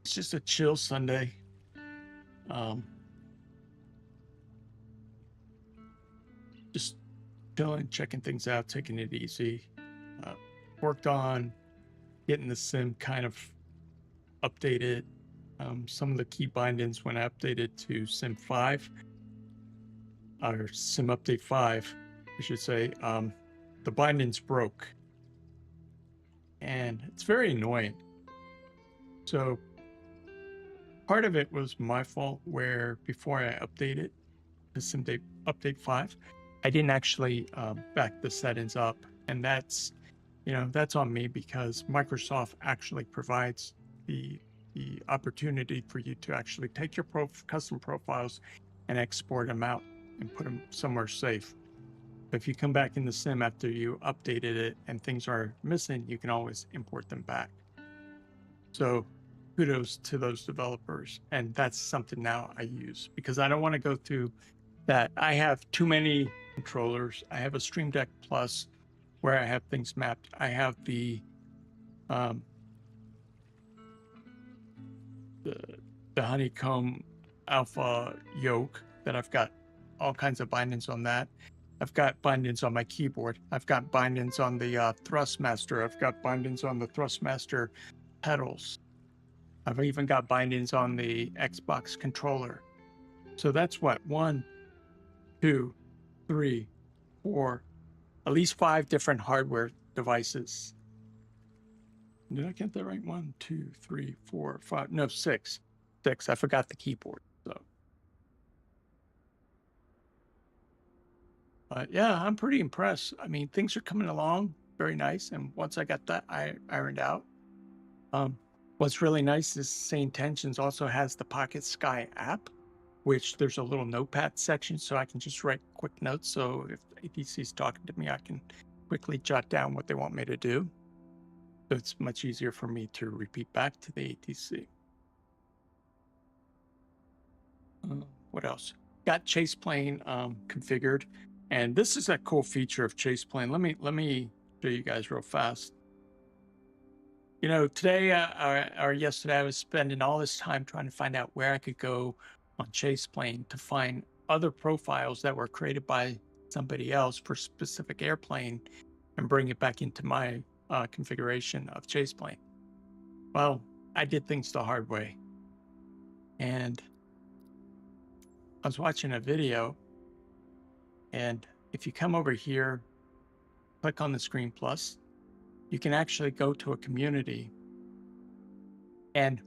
[SPEAKER 1] It's just a chill Sunday. Just chilling, checking things out, taking it easy. Worked on getting the sim kind of updated. Some of the key bindings when updated to Sim 5, or Sim Update 5, I should say, the bindings broke. and it's very annoying. So part of it was my fault, where before I updated the SimDate update 5, I didn't actually back the settings up, and that's on me, because Microsoft actually provides the opportunity for you to actually take your custom profiles and export them out and put them somewhere safe. But if you come back in the sim after you updated it and things are missing, you can always import them back. So kudos to those developers, and that's something now I use, because I don't want to go through that. I have too many controllers. I have a Stream Deck Plus where I have things mapped. I have the honeycomb alpha yoke that I've got all kinds of bindings on that. I've got bindings on my keyboard. I've got bindings on the Thrustmaster. I've got bindings on the Thrustmaster pedals. I've even got bindings on the Xbox controller. So that's what, 1, 2, 3, 4, at least 5 different hardware devices. Did I get that right? 1, 2, 3, 4, 5. No, 6. 6. I forgot the keyboard. So, but yeah, I'm pretty impressed. I mean, things are coming along very nice. And once I got that ironed out, what's really nice is Sane Tensions also has the Pocket Sky app, which there's a little notepad section, so I can just write quick notes. So if the ATC is talking to me, I can quickly jot down what they want me to do. So it's much easier for me to repeat back to the ATC. What else? Got Chase Plane configured, and this is a cool feature of Chase Plane. Let me show you guys real fast. You know, today or yesterday, I was spending all this time trying to find out where I could go on Chase Plane to find other profiles that were created by somebody else for specific airplane and bring it back into my configuration of Chase Plane. Well, I did things the hard way, and I was watching a video, and if you come over here, click on the Screen Plus, you can actually go to a community, and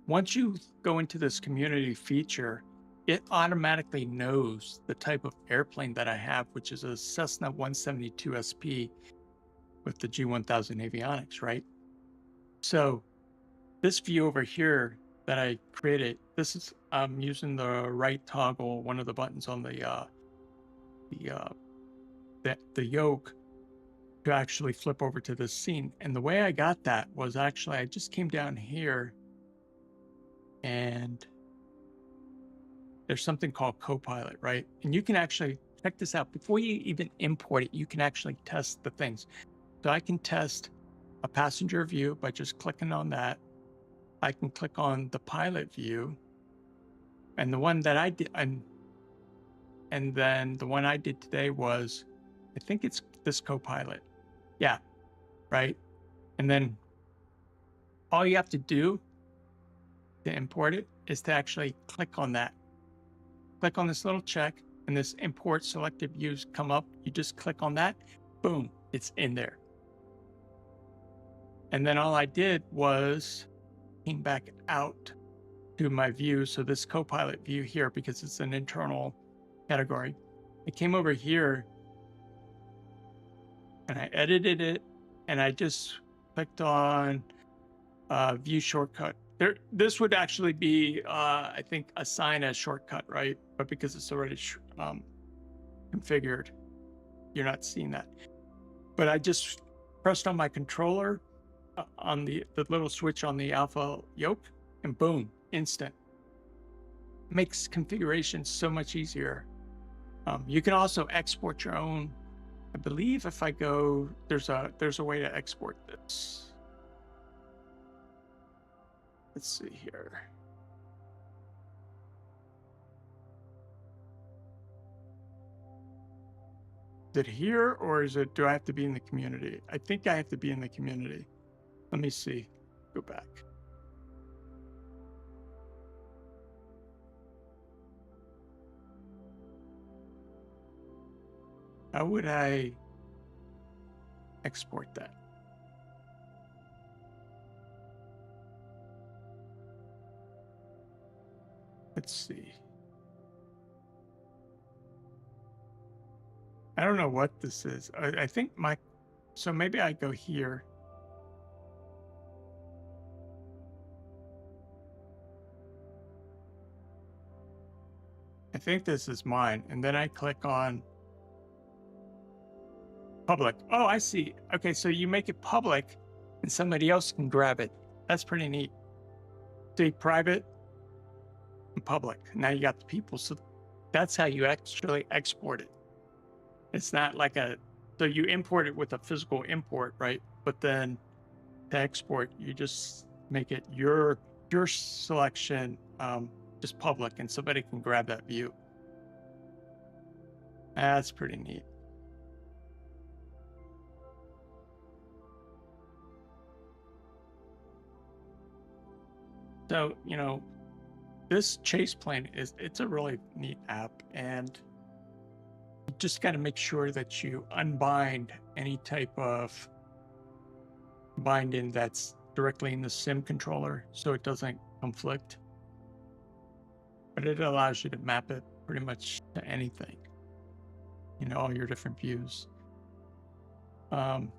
[SPEAKER 1] once you go into this community feature, it automatically knows the type of airplane that I have, which is a Cessna 172 SP with the G1000 avionics, right? So this view over here that I created, this is I'm using the right toggle, one of the buttons on the yoke, to actually flip over to this scene. And the way I got that was actually I just came down here, and there's something called Copilot, right? And you can actually check this out. Before you even import it, you can actually test the things. So I can test a passenger view by just clicking on that. I can click on the pilot view, and the one that I did, and then the one I did today was, I think it's this Copilot. Yeah, right. And then all you have to do to import it is to actually click on that. Click on this little check, and this import selected views come up. You just click on that, boom, it's in there. And then all I did was came back out to my view. So this Copilot view here, because it's an internal category, I came over here and I edited it, and I just clicked on view shortcut. This would actually be, I think, assign a shortcut, right? But because it's already configured, you're not seeing that. But I just pressed on my controller on the little switch on the alpha yoke, and boom, instant. Makes configuration so much easier. You can also export your own. I believe if I go, there's a way to export this. Let's see here. Is it here, or do I have to be in the community? I think I have to be in the community. Let me see. Go back. How would I export that? Let's see. I don't know what this is. I think so maybe I go here. I think this is mine. And then I click on public. Oh, I see. Okay, so you make it public and somebody else can grab it. That's pretty neat. See, private and public. Now you got the people. So that's how you actually export it. It's not like so you import it with a physical import, right? But then to export, you just make it your selection, just public, and somebody can grab that view. That's pretty neat. So, this chase plane it's a really neat app, and you just got to make sure that you unbind any type of binding that's directly in the sim controller so it doesn't conflict. But it allows you to map it pretty much to anything, all your different views. Like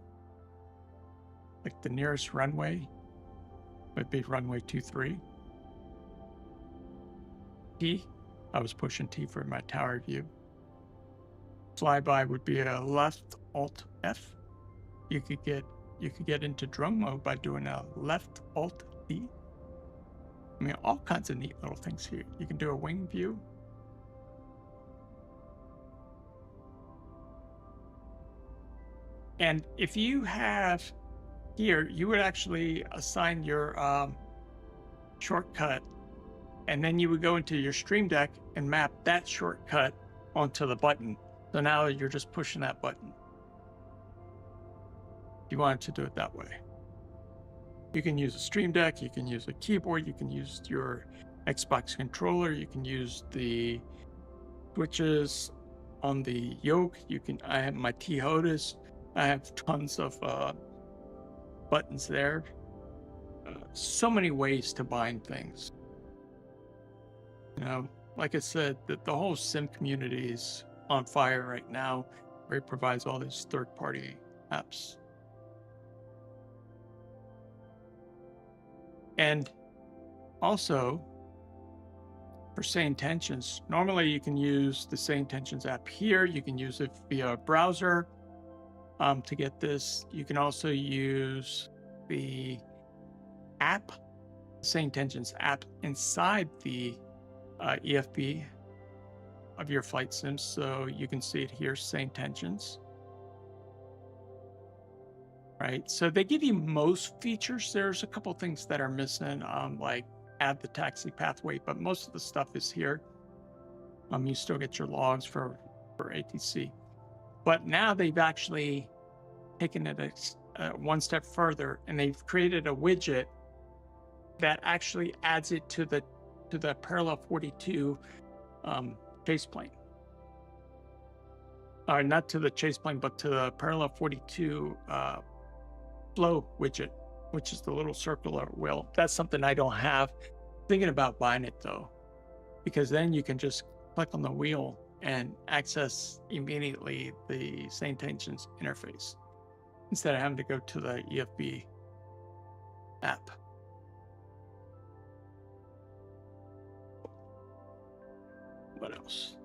[SPEAKER 1] the nearest runway would be runway 23. T, I was pushing T for my tower view. Flyby would be a left Alt F. You could get into drone mode by doing a left Alt D. I mean, all kinds of neat little things here. You can do a wing view. And if you have here, you would actually assign your shortcut, and then you would go into your Stream Deck and map that shortcut onto the button. So now you're just pushing that button. If you wanted to do it that way. You can use a Stream Deck, you can use a keyboard, you can use your Xbox controller, you can use the switches on the yoke. I have my T-HOTAS. I have tons of buttons there. So many ways to bind things. Like I said, the whole sim community is on fire right now, where it provides all these third-party apps. And also, for Say Intentions, normally you can use the Say Intentions app here. You can use it via a browser to get this. You can also use the app, Say Intentions app, inside the EFB of your flight sims. So you can see it here, Say Intentions. Right, so they give you most features. There's a couple things that are missing, like add the taxi pathway, but most of the stuff is here. You still get your logs for ATC, but now they've actually taken it one step further, and they've created a widget that actually adds it to the Parallel 42 chase plane. Or not to the chase plane, but to the Parallel 42 flow widget, which is the little circular wheel. That's something I don't have. Thinking about buying it though, because then you can just click on the wheel and access immediately the Say Intentions interface instead of having to go to the EFB app. What else?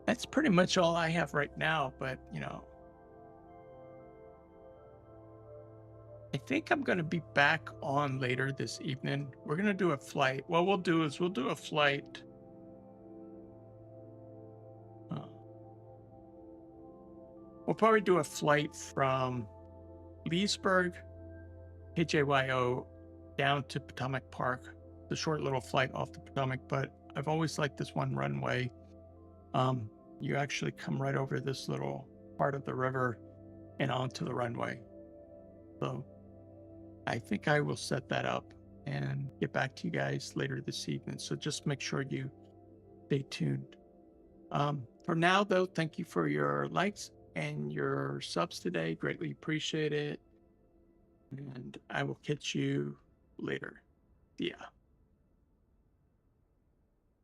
[SPEAKER 1] That's pretty much all I have right now, but I think I'm going to be back on later this evening. We're going to do a flight. What we'll do is we'll do a flight. We'll probably do a flight from Leesburg, KJYO, down to Potomac Park. The short little flight off the Potomac, but I've always liked this one runway. You actually come right over this little part of the river and onto the runway. So I think I will set that up and get back to you guys later this evening. So just make sure you stay tuned. For now, though, thank you for your likes and your subs today. Greatly appreciate it. And I will catch you later. See ya.